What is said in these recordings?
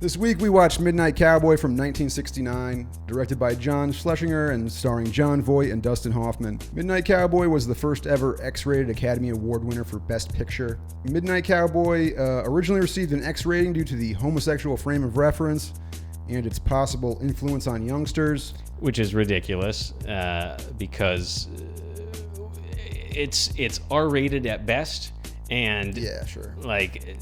This week we watched Midnight Cowboy from 1969, directed by John Schlesinger and starring Jon Voight and Dustin Hoffman. Midnight Cowboy was the first ever X-rated Academy Award winner for Best Picture. Midnight Cowboy originally received an X rating due to the homosexual frame of reference and its possible influence on youngsters. Which is ridiculous because it's R-rated at best, and yeah, sure. Like,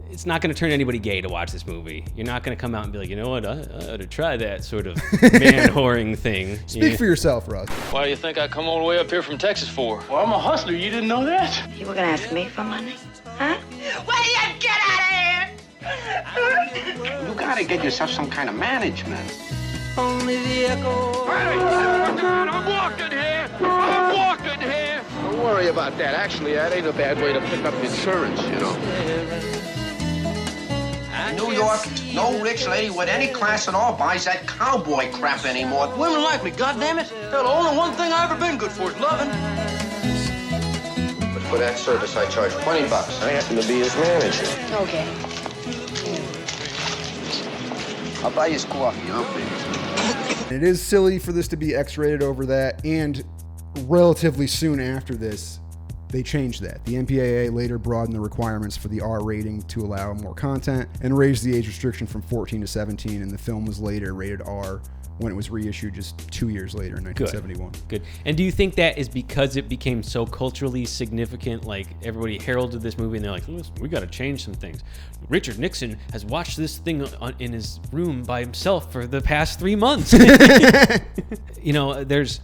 it's not going to turn anybody gay to watch this movie. You're not going to come out and be like, you know what, I ought to try that sort of man-whoring thing. Speak for yourself, Russ. Why do you think I come all the way up here from Texas for? Well, I'm a hustler. You didn't know that? You were gonna ask me for money? Huh? Will you get out of here? You gotta get yourself some kind of management. Only the echo. I'm walking here! I'm walking here! Don't worry about that. Actually, that ain't a bad way to pick up insurance, you know. In New York, no rich lady with any class at all buys that cowboy crap anymore. Women like me, goddammit. Hell, the only one thing I've ever been good for is loving. But for that service, I charge $20. I happen to be his manager. Okay. I'll buy you his coffee, huh? It is silly for this to be X-rated over that, and relatively soon after this, they changed that. The MPAA later broadened the requirements for the R rating to allow more content and raised the age restriction from 14 to 17, and the film was later rated R when it was reissued just 2 years later in 1971. Good. And do you think that is because it became so culturally significant? Like, everybody heralded this movie and they're like, listen, we got to change some things. Richard Nixon has watched this thing in his room by himself for the past 3 months. You know, there's...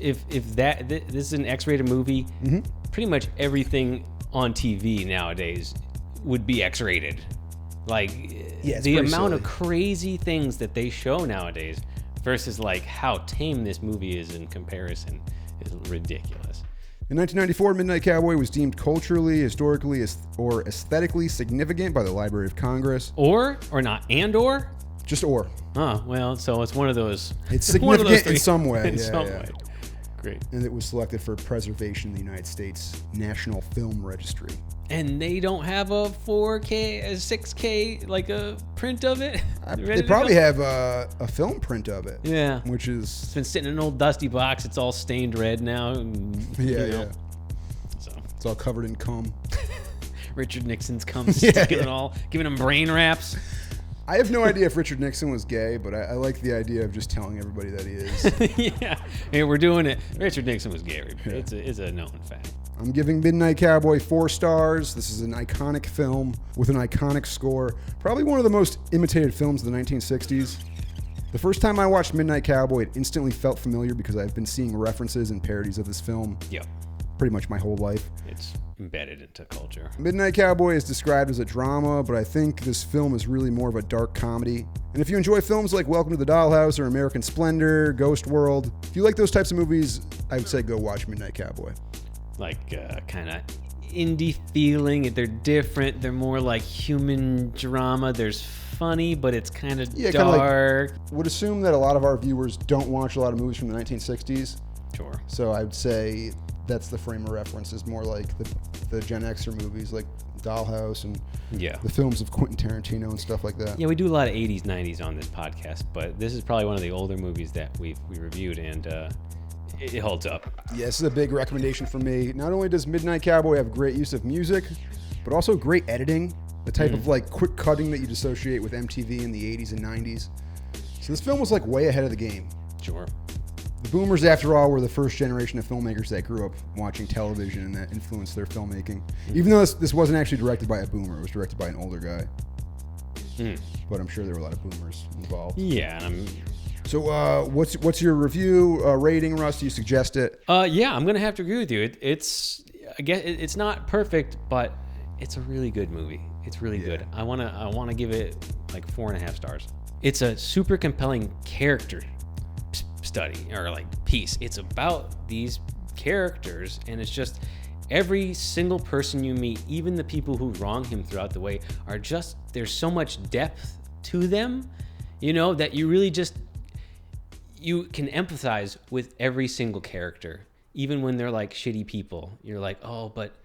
If this is an X-rated movie, pretty much everything on TV nowadays would be X-rated. Like, yeah, the amount of crazy things that they show nowadays versus like how tame this movie is in comparison is ridiculous. In 1994, Midnight Cowboy was deemed culturally, historically, or aesthetically significant by the Library of Congress. Or not, and/or? Just or. Oh, well, so it's one of those. It's significant in some way. In some way. Great. And it was selected for preservation in the United States National Film Registry. And they don't have a 4K, a 6K, like a print of it? They probably have a film print of it. Yeah. Which is... It's been sitting in an old dusty box. It's all stained red now. And, yeah. So it's all covered in cum. Richard Nixon's cum sticking it all, giving him brain wraps. I have no idea if Richard Nixon was gay, but I like the idea of just telling everybody that he is. Yeah. Hey, we're doing it. Richard Nixon was gay. It's a known fact. I'm giving Midnight Cowboy 4 stars. This is an iconic film with an iconic score. Probably one of the most imitated films of the 1960s. The first time I watched Midnight Cowboy, it instantly felt familiar because I've been seeing references and parodies of this film. Yep. Pretty much my whole life. It's embedded into culture. Midnight Cowboy is described as a drama, but I think this film is really more of a dark comedy. And if you enjoy films like Welcome to the Dollhouse or American Splendor, Ghost World, if you like those types of movies, I would say go watch Midnight Cowboy. Like kind of indie feeling. They're different. They're more like human drama. There's funny, but it's kind of dark. Like, would assume that a lot of our viewers don't watch a lot of movies from the 1960s. Sure. So I would say that's the frame of reference, is more like the Gen Xer movies like Dollhouse and the films of Quentin Tarantino and stuff like that. Yeah, we do a lot of 80s, 90s on this podcast, but this is probably one of the older movies that we reviewed, and it holds up. Yeah, this is a big recommendation for me. Not only does Midnight Cowboy have great use of music, but also great editing, the type of like quick cutting that you'd associate with MTV in the 80s and 90s. So this film was like way ahead of the game. Sure. The boomers, after all, were the first generation of filmmakers that grew up watching television and that influenced their filmmaking. Even though this wasn't actually directed by a boomer, it was directed by an older guy. But I'm sure there were a lot of boomers involved. Yeah. So what's your review rating, Russ? Do you suggest it? Yeah, I'm gonna have to agree with you. I guess it's not perfect, but it's a really good movie. It's really good. I wanna give it like 4.5 stars. It's a super compelling character study or like piece. It's about these characters, and it's just every single person you meet, even the people who wrong him throughout the way, are just, there's so much depth to them, you know, that you really just, you can empathize with every single character, even when they're like shitty people. You're like, oh, but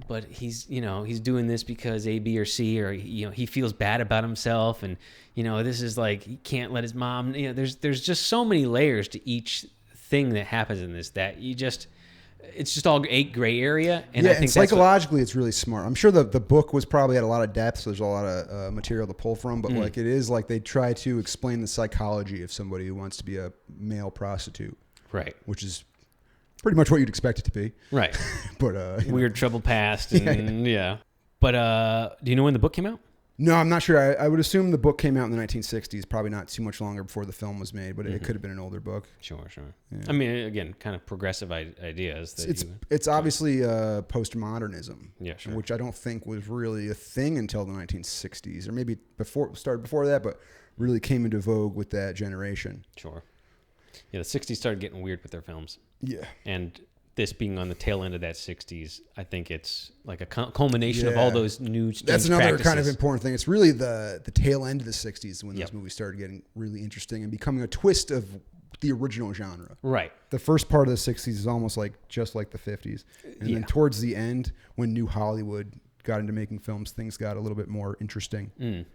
but he's doing this because A, B, or C, or he feels bad about himself, and this is like he can't let his mom. There's just so many layers to each thing that happens in this that it's just all a gray area. And yeah, I think and psychologically, it's really smart. I'm sure the book was probably had a lot of depth, so there's a lot of material to pull from. But like it is like they try to explain the psychology of somebody who wants to be a male prostitute, right? Which is pretty much what you'd expect it to be, right? But weird troubled past, and yeah. But do you know when the book came out? No, I'm not sure. I would assume the book came out in the 1960s, probably not too much longer before the film was made, but it could have been an older book. Sure. Yeah. I mean, again, kind of progressive ideas. It's obviously postmodernism, yeah, sure. which I don't think was really a thing until the 1960s, or maybe started before that, but really came into vogue with that generation. Sure. Yeah, the 60s started getting weird with their films. Yeah. And this being on the tail end of that 60s, I think it's like a culmination of all those new That's another practices. kind of important thing. It's really the tail end of the 60s when those movies started getting really interesting and becoming a twist of the original genre. Right. The first part of the 60s is almost like just like the 50s. And then towards the end, when New Hollywood got into making films, things got a little bit more interesting.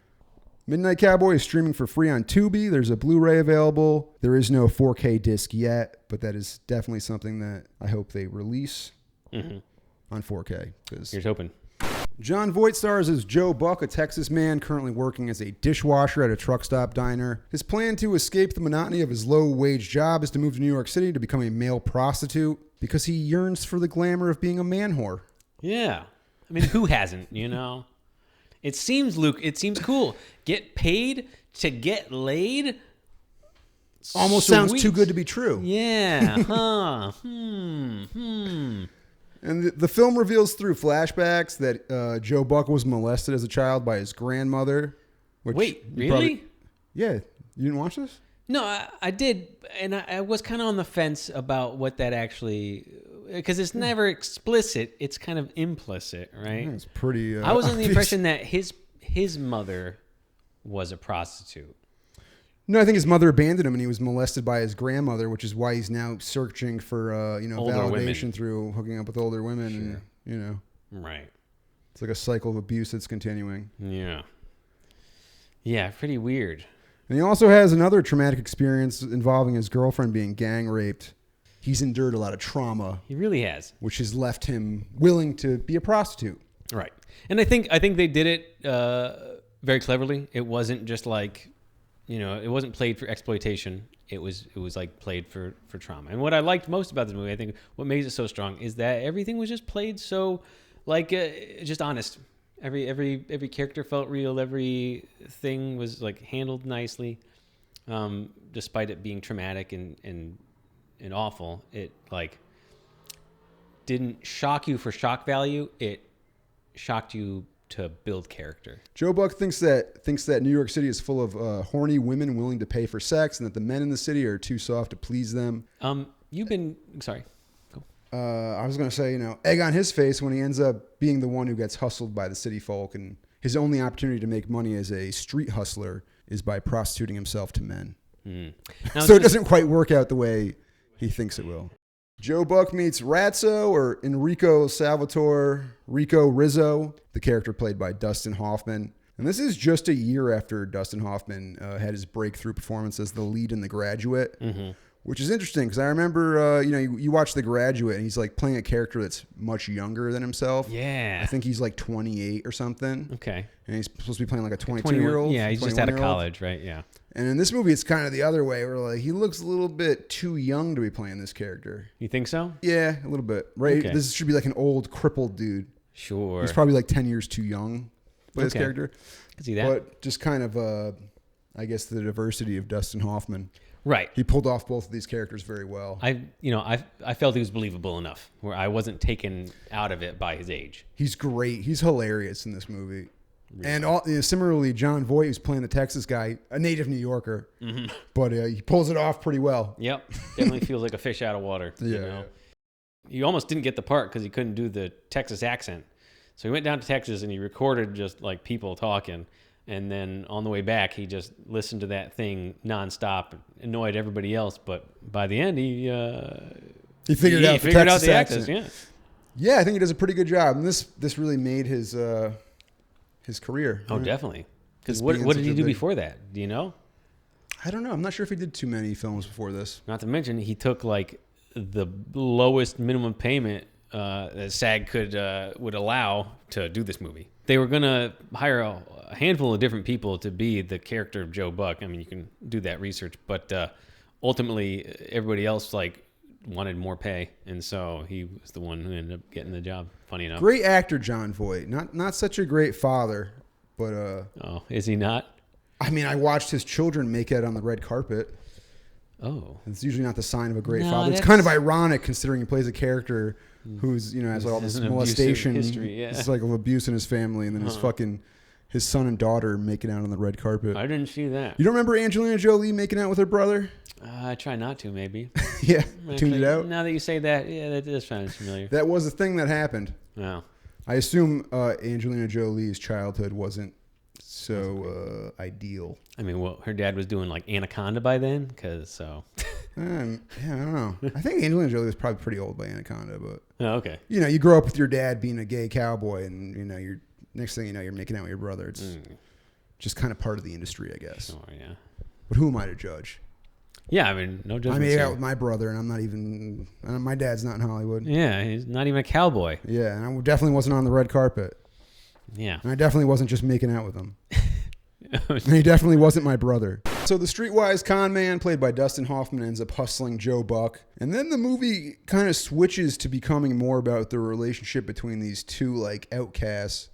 Midnight Cowboy is streaming for free on Tubi. There's a Blu-ray available. There is no 4K disc yet, but that is definitely something that I hope they release on 4K. Here's hoping. John Voight stars as Joe Buck, a Texas man currently working as a dishwasher at a truck stop diner. His plan to escape the monotony of his low-wage job is to move to New York City to become a male prostitute because he yearns for the glamour of being a man whore. Yeah. I mean, who hasn't, It seems, Luke, cool. Get paid to get laid? Almost sounds too good to be true. Yeah. Huh. And the film reveals through flashbacks that Joe Buck was molested as a child by his grandmother. Wait, really? Yeah. You didn't watch this? No, I did. And I was kind of on the fence about what that actually... Because it's never explicit. It's kind of implicit, right? Yeah, it's pretty... I was under the obvious. impression that his mother was a prostitute. No, I think his mother abandoned him and he was molested by his grandmother, which is why he's now searching for validation women. Through hooking up with older women. Sure. And, Right. It's like a cycle of abuse that's continuing. Yeah. Yeah, pretty weird. And he also has another traumatic experience involving his girlfriend being gang raped. He's endured a lot of trauma. He really has. Which has left him willing to be a prostitute. Right. And I think they did it very cleverly. It wasn't just like, it wasn't played for exploitation. It was like played for trauma. And what I liked most about this movie, I think what makes it so strong is that everything was just played so like just honest. Every character felt real. Everything was like handled nicely. Despite it being traumatic and awful, it like didn't shock you for shock value. It shocked you to build character. Joe Buck thinks that New York City is full of horny women willing to pay for sex, and that the men in the city are too soft to please them. Sorry. Go. I was going to say, egg on his face when he ends up being the one who gets hustled by the city folk, and his only opportunity to make money as a street hustler is by prostituting himself to men. Now, so it doesn't quite work out the way he thinks it will. Joe Buck meets Ratso, or Enrico Salvatore Rico Rizzo, the character played by Dustin Hoffman. And this is just a year after Dustin Hoffman had his breakthrough performance as the lead in The Graduate, which is interesting because I remember, you watch The Graduate and he's like playing a character that's much younger than himself. Yeah. I think he's like 28 or something. Okay. And he's supposed to be playing like a 22-year-old. Yeah, he's just out of college, right? Yeah. And in this movie, it's kind of the other way, where like he looks a little bit too young to be playing this character. You think so? Yeah, a little bit. Right? Okay. This should be like an old, crippled dude. Sure. He's probably like 10 years too young to play this character. I can see that. But just kind of, I guess, the diversity of Dustin Hoffman. Right. He pulled off both of these characters very well. I felt he was believable enough where I wasn't taken out of it by his age. He's great. He's hilarious in this movie. Really? And similarly, John Voight, who's playing the Texas guy, a native New Yorker, but he pulls it off pretty well. Yep, definitely feels like a fish out of water. Yeah. He almost didn't get the part because he couldn't do the Texas accent. So he went down to Texas and he recorded just like people talking. And then on the way back, he just listened to that thing nonstop, annoyed everybody else. But by the end, he figured out the Texas accent. Yeah. Yeah, I think he does a pretty good job. And this really made his career. Oh, right? Definitely. Because Just what being did such he a do big- before that? Do you know? I don't know. I'm not sure if he did too many films before this. Not to mention, he took like the lowest minimum payment that SAG would allow to do this movie. They were gonna hire a handful of different people to be the character of Joe Buck. I mean, you can do that research, but ultimately, everybody else like wanted more pay, and so he was the one who ended up getting the job. Funny enough. Great actor, John Voight. Not such a great father, but Oh, is he not? I mean, I watched his children make it on the red carpet. Oh, It's usually not the sign of a great No, father. It's that's- kind of ironic considering he plays a character who's, has all this Has an abusive molestation, history, yeah. it's like of abuse in his family, and then his son and daughter making out on the red carpet. I didn't see that. You don't remember Angelina Jolie making out with her brother? I try not to, maybe. Yeah, tuned it Actually, out. Now that you say that, yeah, that does sound familiar. That was a thing that happened. Wow. I assume Angelina Jolie's childhood wasn't so ideal. I mean, well, her dad was doing like Anaconda by then, Yeah, I don't know. I think Angelina Jolie was probably pretty old by Anaconda, but Oh, okay. you grow up with your dad being a gay cowboy, and you're next thing you know, you're making out with your brother. It's just kind of part of the industry, I guess. Oh, yeah. But who am I to judge? Yeah, I mean, no I judgment. made here. out with my brother, and I'm not even. My dad's not in Hollywood. Yeah, he's not even a cowboy. Yeah, and I definitely wasn't on the red carpet, Yeah. and I definitely wasn't just making out with him. And he definitely wasn't my brother. So the streetwise con man, played by Dustin Hoffman, ends up hustling Joe Buck. And then the movie kind of switches to becoming more about the relationship between these two, like, outcasts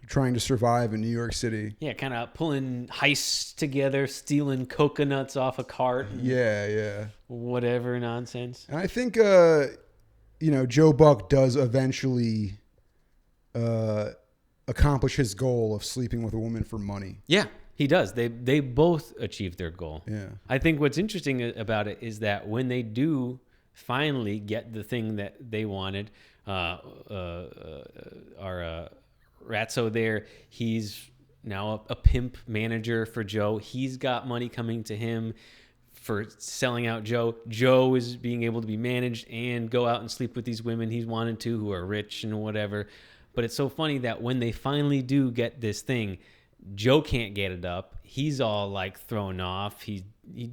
trying to survive in New York City. Yeah, kind of pulling heists together, stealing coconuts off a cart, and Yeah. whatever nonsense. And I think, Joe Buck does eventually accomplish his goal of sleeping with a woman for money. Yeah, he does. They both achieve their goal. Yeah. I think what's interesting about it is that when they do finally get the thing that they wanted, our Ratso there, he's now a pimp manager for Joe. He's got money coming to him for selling out Joe. Joe is being able to be managed and go out and sleep with these women he's wanted to, who are rich and whatever. But it's so funny that when they finally do get this thing, Joe can't get it up. He's all like thrown off. He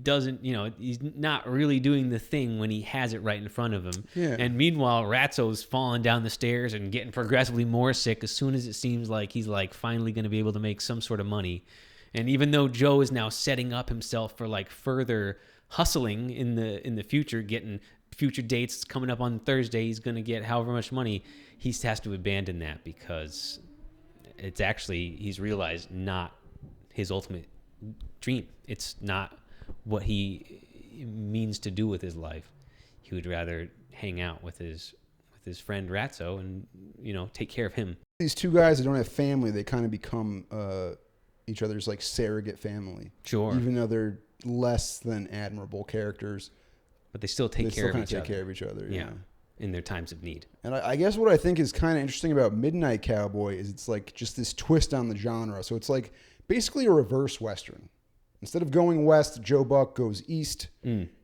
doesn't, he's not really doing the thing when he has it right in front of him. Yeah. And meanwhile, Ratso's falling down the stairs and getting progressively more sick as soon as it seems like he's like finally going to be able to make some sort of money. And even though Joe is now setting up himself for like further hustling in the future, getting future dates coming up on Thursday, he's going to get however much money, he has to abandon that because it's actually, he's realized, not his ultimate dream. It's not what he means to do with his life. He would rather hang out with his friend Ratso and take care of him. These two guys that don't have family, they kind of become each other's like surrogate family. Sure. Even though they're less than admirable characters, But they still take they care still of kind each of take other. care of each other. Yeah. In their times of need. And I guess what I think is kind of interesting about Midnight Cowboy is it's like just this twist on the genre. So it's like basically a reverse Western. Instead of going west, Joe Buck goes east.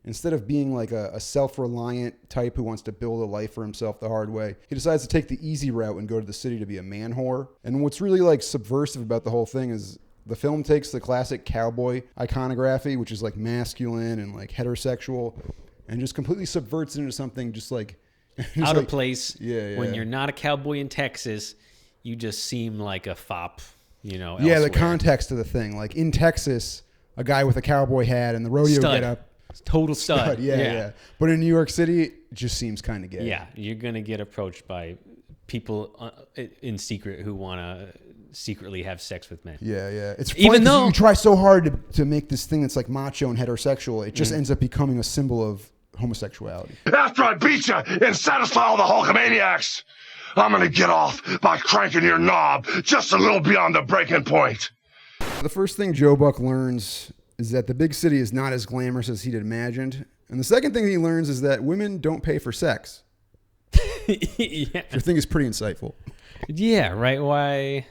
Instead of being like a self-reliant type who wants to build a life for himself the hard way, he decides to take the easy route and go to the city to be a man whore. And what's really like subversive about the whole thing is the film takes the classic cowboy iconography, which is like masculine and like heterosexual, and just completely subverts it into something just like Out of place. Yeah. When you're not a cowboy in Texas, you just seem like a fop, Yeah, elsewhere. the context of the thing. Like in Texas, a guy with a cowboy hat and the rodeo Stud. get up. Total stud. Yeah. But in New York City, it just seems kind of gay. Yeah, you're going to get approached by people in secret who want to secretly have sex with men. Yeah. It's funny Even 'cause though- you try so hard to make this thing that's like macho and heterosexual, it just ends up becoming a symbol of homosexuality. After I beat you and satisfy all the Hulkamaniacs, I'm gonna get off by cranking your knob just a little beyond the breaking point. The first thing Joe Buck learns is that the big city is not as glamorous as he'd imagined. And the second thing he learns is that women don't pay for sex. Yeah. Which I think is pretty insightful. Yeah, right. Why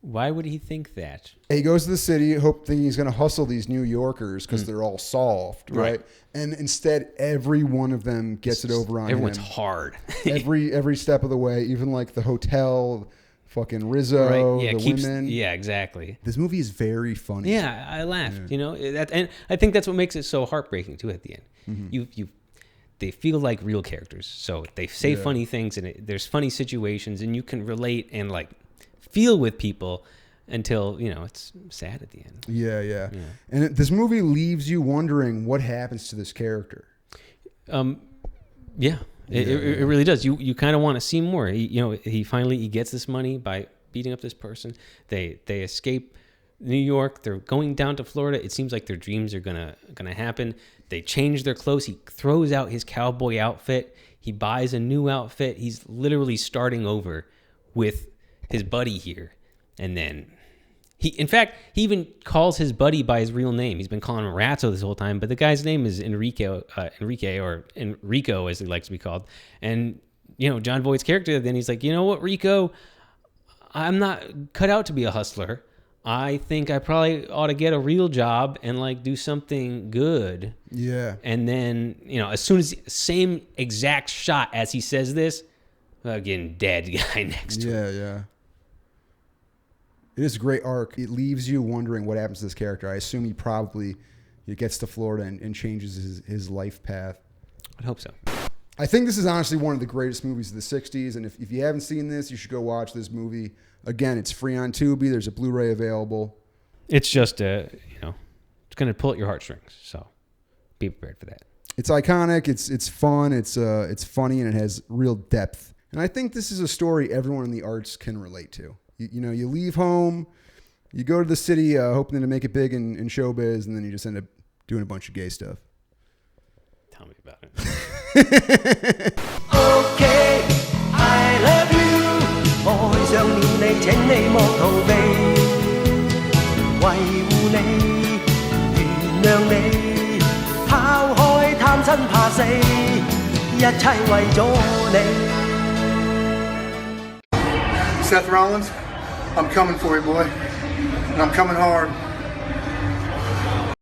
Why would he think that? He goes to the city, thinking he's going to hustle these New Yorkers because they're all soft, right? And instead, every one of them gets it over on Everyone's him. hard. every step of the way, even like the hotel, fucking Rizzo, the women. Yeah, exactly. This movie is very funny. Yeah, I laughed. You know, and I think that's what makes it so heartbreaking too. At the end, they feel like real characters, so they say funny things, and there's funny situations, and you can relate and like feel with people until, you know, it's sad at the end. Yeah. And this movie leaves you wondering what happens to this character. It really does. You kind of want to see more. He finally gets this money by beating up this person. They escape New York. They're going down to Florida. It seems like their dreams are gonna happen. They change their clothes. He throws out his cowboy outfit. He buys a new outfit. He's literally starting over with his buddy here. And then he even calls his buddy by his real name. He's been calling him Ratso this whole time, but the guy's name is Enrique, or Enrico as he likes to be called. And, you know, John Voight's character, then he's like, you know what, Rico, I'm not cut out to be a hustler. I think I probably ought to get a real job and like do something good. Yeah. And then, you know, as soon as same exact shot as he says this, again, dead guy next to him. Yeah. It is a great arc. It leaves you wondering what happens to this character. I assume he gets to Florida and changes his life path. I hope so. I think this is honestly one of the greatest movies of the 60s, and if you haven't seen this, you should go watch this movie. Again, it's free on Tubi. There's a Blu-ray available. It's just, it's going to pull at your heartstrings, so be prepared for that. It's iconic. It's fun. It's funny, and it has real depth. And I think this is a story everyone in the arts can relate to. You leave home, you go to the city hoping to make it big in showbiz, and then you just end up doing a bunch of gay stuff. Tell me about it. Okay, I love you. 愛上了你，請你莫逃避，維護你，原諒你，拋開貪生怕死，一切為咗你。Seth Rollins, I'm coming for you, boy, and I'm coming hard.